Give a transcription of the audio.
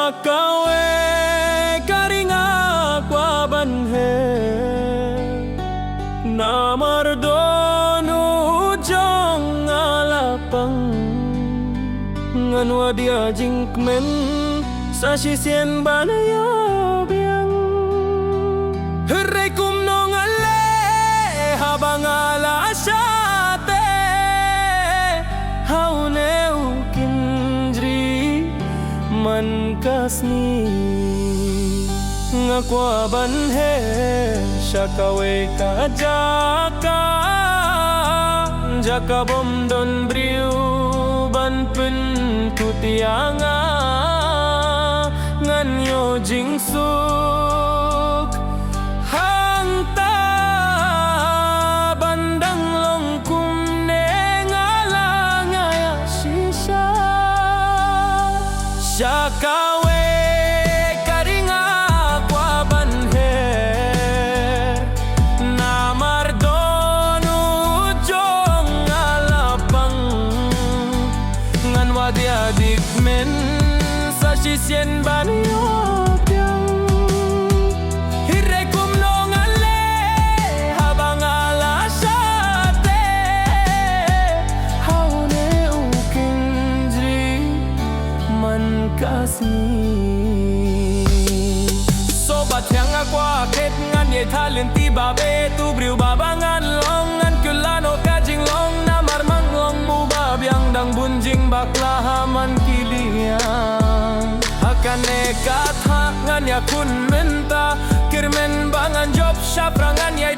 Shakawe karinga kwa banhe Namardonu jong alapang Nganwa dia jingkmen sa sisien banaya biang Hurray kumnong ale habang alasate Haune ukindri man kasni Ngakwa banhe Shakawe ka jaka bom don briu ban pun kutianga ngan yo jing suk hang ta bandang long kum ne ngala ngaya shisha Shakawe karinga kwa banhe namardonu jong alapang ngan wadia dikmen sa sisien banyo piang hirekum nong ale habang alasate haune ukindri man kasni sobat yang akwa ket ngan ye talent tiba be tu briu babangan long ngan kulano kajing long namar manglong mubab yang dang bunjing baklahaman kiliang akan nekat hak ngan ya kun menta kirmen bangan job syaprangan yai